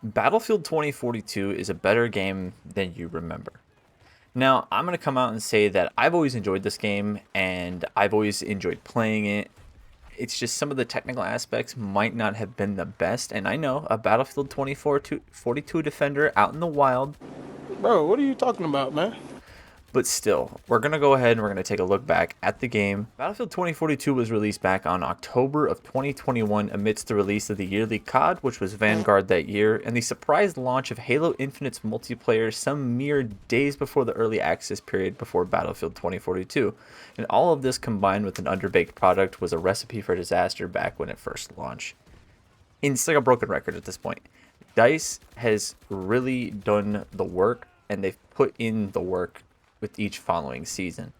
Battlefield 2042 is a better game than you remember. Now, I'm going to come out and say that I've always enjoyed this game and I've always enjoyed playing it. It's just some of the technical aspects might not have been the best. And I know a Battlefield 2042 defender out in the wild. Bro, what are you talking about, man? But still, we're going to go ahead and we're going to take a look back at the game. Battlefield 2042 was released back on October of 2021 amidst the release of the yearly COD, which was Vanguard that year, and the surprise launch of Halo Infinite's multiplayer some mere days before the early access period before Battlefield 2042. And all of this combined with an underbaked product was a recipe for disaster back when it first launched. And it's like a broken record at this point. DICE has really done the work and they've put in the work with each following season.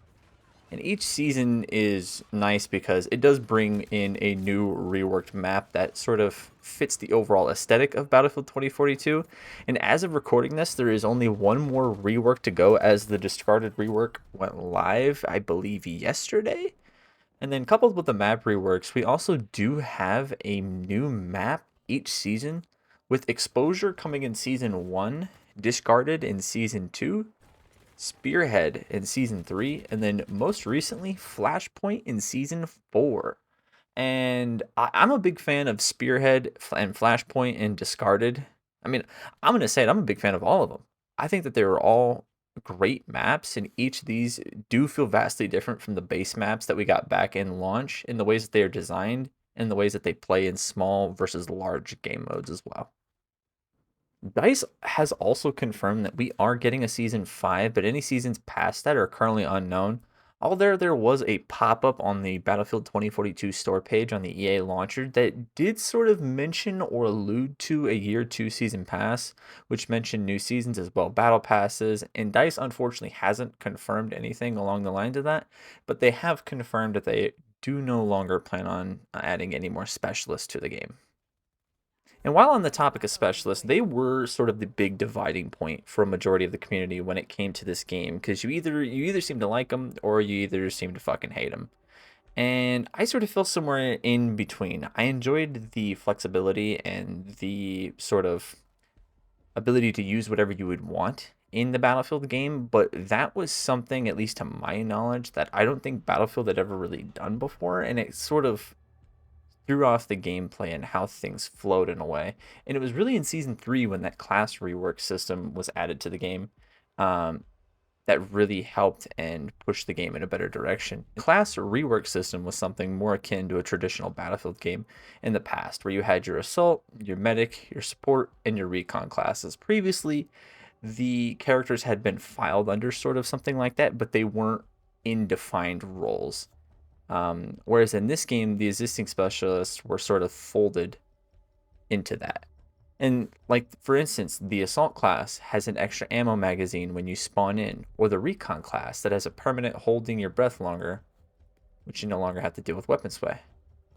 And each season is nice because it does bring in a new reworked map that sort of fits the overall aesthetic of Battlefield 2042. And as of recording this, there is only one more rework to go as the discarded rework went live, I believe, yesterday. And then coupled with the map reworks, we also do have a new map each season with Exposure coming in season 1, Discarded in season 2, Spearhead in season 3, and then most recently Flashpoint in season 4. And I'm a big fan of Spearhead and Flashpoint and Discarded. I mean, I'm going to say it, I'm a big fan of all of them. I think that they are all great maps, and each of these do feel vastly different from the base maps that we got back in launch in the ways that they are designed and the ways that they play in small versus large game modes as well. DICE has also confirmed that we are getting a season 5, but any seasons past that are currently unknown. Although there was a pop-up on the Battlefield 2042 store page on the EA launcher that did sort of mention or allude to a year 2 season pass, which mentioned new seasons as well, battle passes, and DICE unfortunately hasn't confirmed anything along the lines of that, but they have confirmed that they do no longer plan on adding any more specialists to the game. And while on the topic of specialists, they were sort of the big dividing point for a majority of the community when it came to this game because you either seem to like them or you either seem to fucking hate them. And I sort of feel somewhere in between. I enjoyed the flexibility and the sort of ability to use whatever you would want in the Battlefield game, but that was something, at least to my knowledge, that I don't think Battlefield had ever really done before, and it sort of threw off the gameplay and how things flowed in a way. And it was really in season 3 when that class rework system was added to the game um, that really helped and pushed the game in a better direction. The class rework system was something more akin to a traditional Battlefield game in the past, where you had your assault, your medic, your support, and your recon classes. Previously, the characters had been filed under sort of something like that, but they weren't in defined roles. Whereas in this game, the existing specialists were sort of folded into that. And like for instance, the assault class has an extra ammo magazine when you spawn in, or the recon class that has a permanent holding your breath longer, which you no longer have to deal with weapon sway.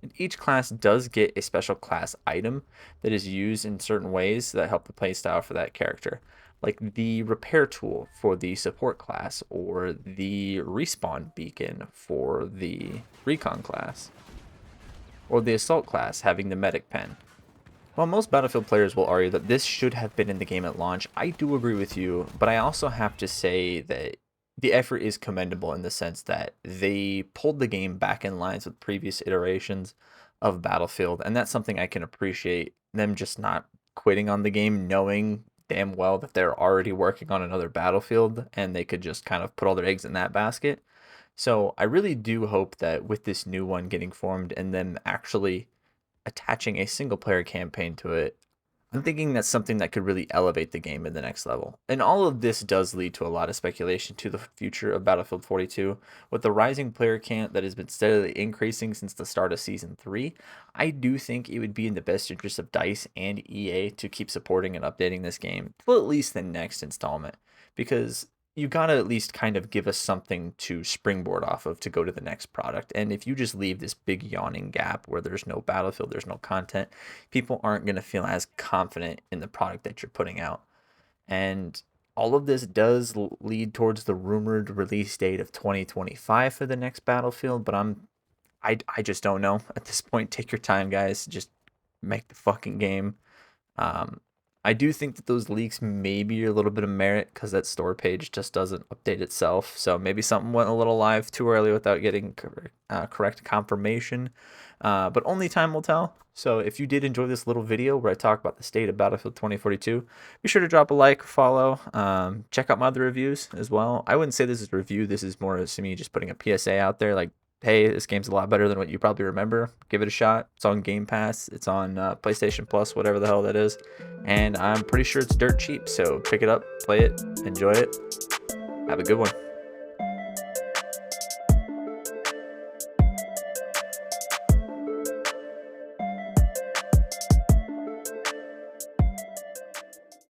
And each class does get a special class item that is used in certain ways that help the playstyle for that character, like the repair tool for the support class or the respawn beacon for the recon class, or the assault class having the medic pen. While most Battlefield players will argue that this should have been in the game at launch, I do agree with you, but I also have to say that the effort is commendable in the sense that they pulled the game back in lines with previous iterations of Battlefield, and that's something I can appreciate them just not quitting on the game, knowing damn well that they're already working on another Battlefield and they could just kind of put all their eggs in that basket. So I really do hope that with this new one getting formed and them actually attaching a single player campaign to it, I'm thinking that's something that could really elevate the game in the next level. And all of this does lead to a lot of speculation to the future of Battlefield 42. With the rising player count that has been steadily increasing since the start of Season 3, I do think it would be in the best interest of DICE and EA to keep supporting and updating this game till at least the next installment. Because you gotta at least kind of give us something to springboard off of to go to the next product. And if you just leave this big yawning gap where there's no Battlefield, there's no content, people aren't gonna feel as confident in the product that you're putting out. And all of this does lead towards the rumored release date of 2025 for the next Battlefield, but I just don't know at this point. Take your time, guys. Just make the fucking game. Um, I do think that those leaks may be a little bit of merit because that store page just doesn't update itself. So maybe something went a little live too early without getting correct confirmation. But only time will tell. So if you did enjoy this little video where I talk about the state of Battlefield 2042, be sure to drop a like, follow, check out my other reviews as well. I wouldn't say this is a review. This is more of me just putting a PSA out there, like, hey, this game's a lot better than what you probably remember. Give it a shot. It's on Game Pass. It's on PlayStation Plus, whatever the hell that is. And I'm pretty sure it's dirt cheap. So pick it up, play it, enjoy it. Have a good one.